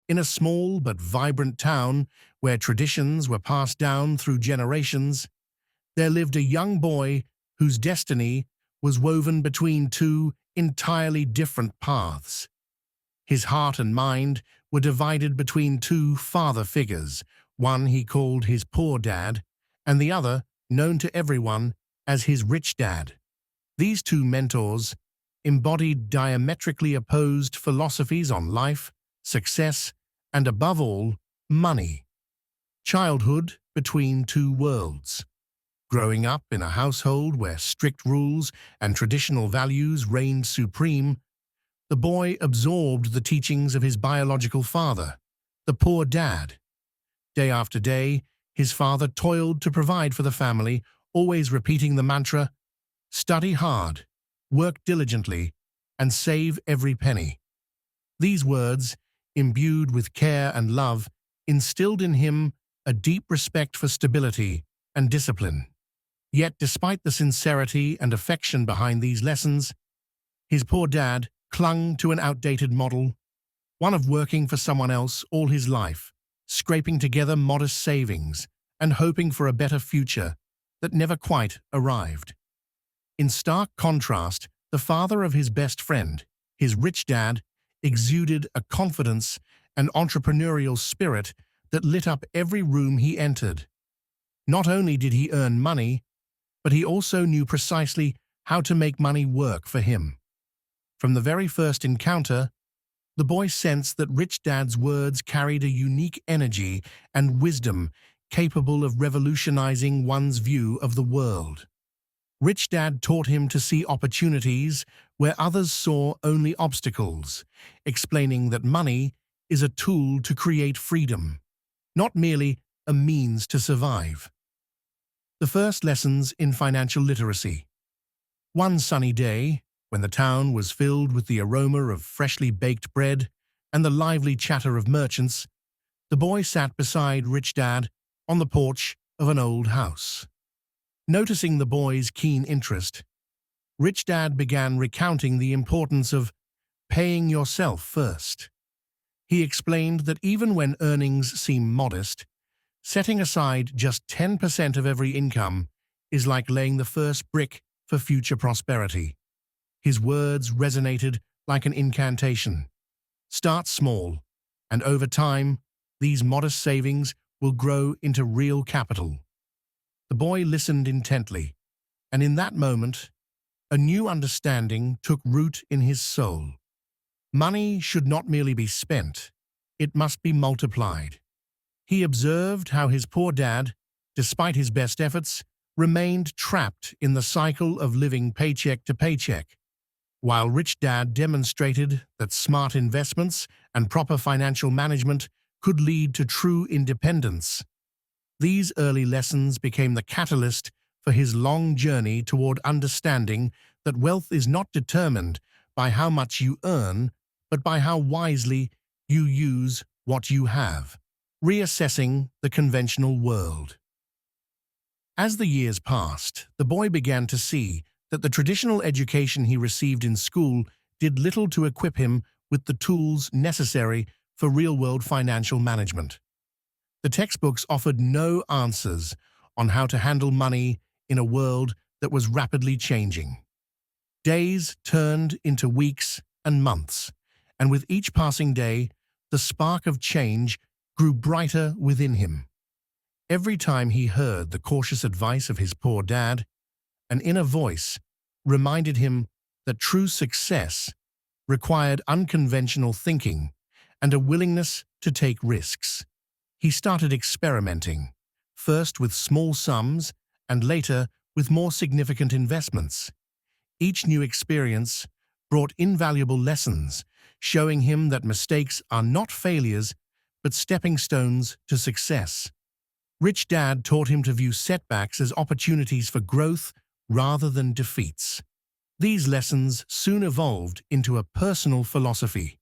In a small but vibrant town where traditions were passed down through generations, there lived a young boy whose destiny was woven between two entirely different paths. His heart and mind were divided between two father figures, one he called his poor dad, and the other, known to everyone, as his rich dad. These two mentors embodied diametrically opposed philosophies on life, success, and above all, money. Childhood between two worlds. Growing up in a household where strict rules and traditional values reigned supreme, the boy absorbed the teachings of his biological father, the poor dad. Day after day, his father toiled to provide for the family, always repeating the mantra, "Study hard, work diligently, and save every penny." These words, imbued with care and love, instilled in him a deep respect for stability and discipline. Yet, despite the sincerity and affection behind these lessons, his poor dad clung to an outdated model, one of working for someone else all his life, scraping together modest savings and hoping for a better future that never quite arrived. In stark contrast, the father of his best friend, his rich dad, exuded a confidence and entrepreneurial spirit that lit up every room he entered. Not only did he earn money, but he also knew precisely how to make money work for him. From the very first encounter, the boy sensed that Rich Dad's words carried a unique energy and wisdom capable of revolutionizing one's view of the world. Rich Dad taught him to see opportunities where others saw only obstacles, explaining that money is a tool to create freedom, not merely a means to survive. The first lessons in financial literacy. One sunny day, when the town was filled with the aroma of freshly baked bread and the lively chatter of merchants, the boy sat beside Rich Dad on the porch of an old house. Noticing the boy's keen interest, Rich Dad began recounting the importance of paying yourself first. He explained that even when earnings seem modest, setting aside just 10% of every income is like laying the first brick for future prosperity. His words resonated like an incantation. Start small, and over time, these modest savings will grow into real capital. The boy listened intently, and in that moment, a new understanding took root in his soul. Money should not merely be spent, it must be multiplied. He observed how his poor dad, despite his best efforts, remained trapped in the cycle of living paycheck to paycheck, while Rich Dad demonstrated that smart investments and proper financial management could lead to true independence. These early lessons became the catalyst for his long journey toward understanding that wealth is not determined by how much you earn, but by how wisely you use what you have. Reassessing the conventional world. As the years passed, the boy began to see that the traditional education he received in school did little to equip him with the tools necessary for real-world financial management. The textbooks offered no answers on how to handle money in a world that was rapidly changing. Days turned into weeks and months, and with each passing day, the spark of change grew brighter within him. Every time he heard the cautious advice of his poor dad, an inner voice reminded him that true success required unconventional thinking and a willingness to take risks. He started experimenting, first with small sums and later with more significant investments. Each new experience brought invaluable lessons, showing him that mistakes are not failures but stepping stones to success. Rich Dad taught him to view setbacks as opportunities for growth rather than defeats. These lessons soon evolved into a personal philosophy.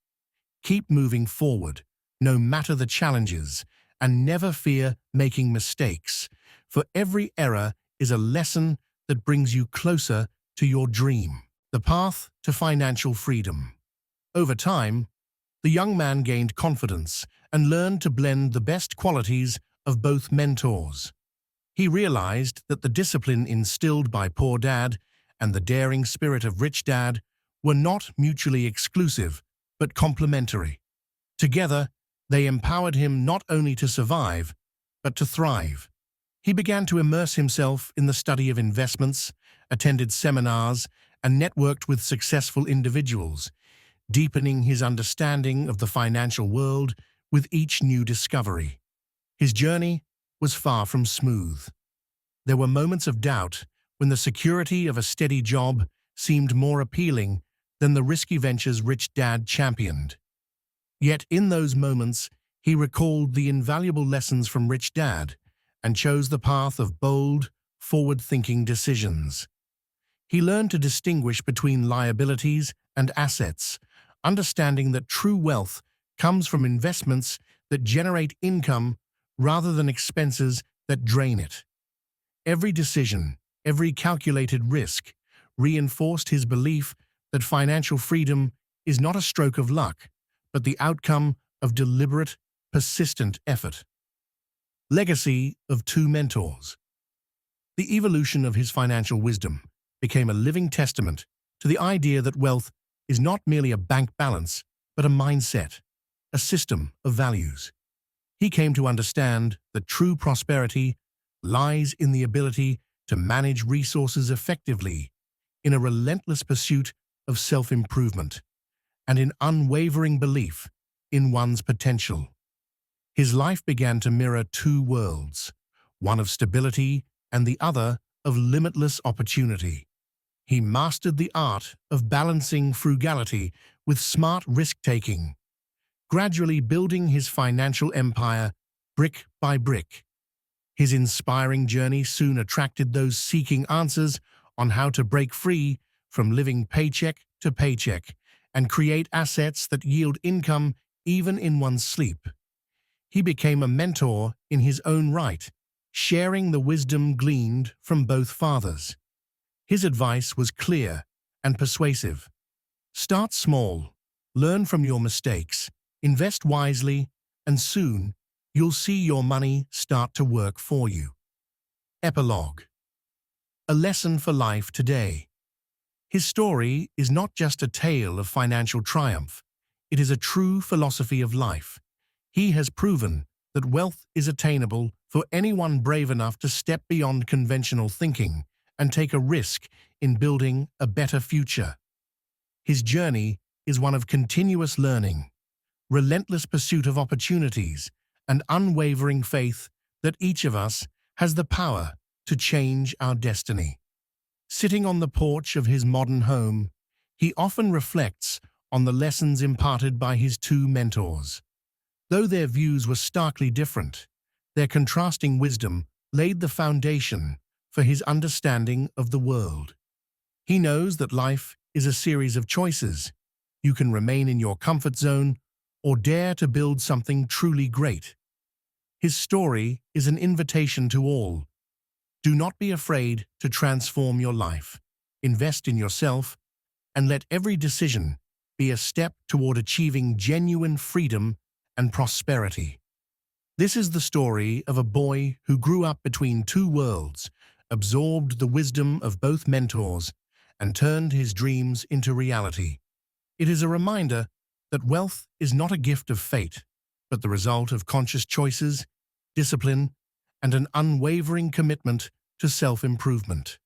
Keep moving forward, no matter the challenges, and never fear making mistakes, for every error is a lesson that brings you closer to your dream. The path to financial freedom. Over time, The young man gained confidence and learned to blend the best qualities of both mentors. He realized that the discipline instilled by Poor Dad and the daring spirit of Rich Dad were not mutually exclusive, but complementary. Together, they empowered him not only to survive, but to thrive. He began to immerse himself in the study of investments, attended seminars, and networked with successful individuals, deepening his understanding of the financial world with each new discovery. His journey was far from smooth. There were moments of doubt when the security of a steady job seemed more appealing than the risky ventures Rich Dad championed. Yet in those moments, he recalled the invaluable lessons from Rich Dad and chose the path of bold, forward-thinking decisions. He learned to distinguish between liabilities and assets, understanding that true wealth comes from investments that generate income rather than expenses that drain it. Every decision, every calculated risk, reinforced his belief that financial freedom is not a stroke of luck, but the outcome of deliberate, persistent effort. Legacy of two mentors. The evolution of his financial wisdom became a living testament to the idea that wealth is not merely a bank balance, but a mindset, a system of values. He came to understand that true prosperity lies in the ability to manage resources effectively, in a relentless pursuit of self-improvement, and in unwavering belief in one's potential. His life began to mirror two worlds, one of stability and the other of limitless opportunity. He mastered the art of balancing frugality with smart risk-taking, gradually building his financial empire brick by brick. His inspiring journey soon attracted those seeking answers on how to break free from living paycheck to paycheck and create assets that yield income even in one's sleep. He became a mentor in his own right, sharing the wisdom gleaned from both fathers. His advice was clear and persuasive. Start small, learn from your mistakes, invest wisely, and soon you'll see your money start to work for you. Epilogue. A lesson for life today. His story is not just a tale of financial triumph, it is a true philosophy of life. He has proven that wealth is attainable for anyone brave enough to step beyond conventional thinking and take a risk in building a better future. His journey is one of continuous learning, relentless pursuit of opportunities, and unwavering faith that each of us has the power to change our destiny. Sitting on the porch of his modern home, he often reflects on the lessons imparted by his two mentors. Though their views were starkly different, their contrasting wisdom laid the foundation for his understanding of the world. He knows that life is a series of choices. You can remain in your comfort zone or dare to build something truly great. His story is an invitation to all. Do not be afraid to transform your life. Invest in yourself and let every decision be a step toward achieving genuine freedom and prosperity. This is the story of a boy who grew up between two worlds, absorbed the wisdom of both mentors, and turned his dreams into reality. It is a reminder that wealth is not a gift of fate, but the result of conscious choices, discipline, and an unwavering commitment to self-improvement.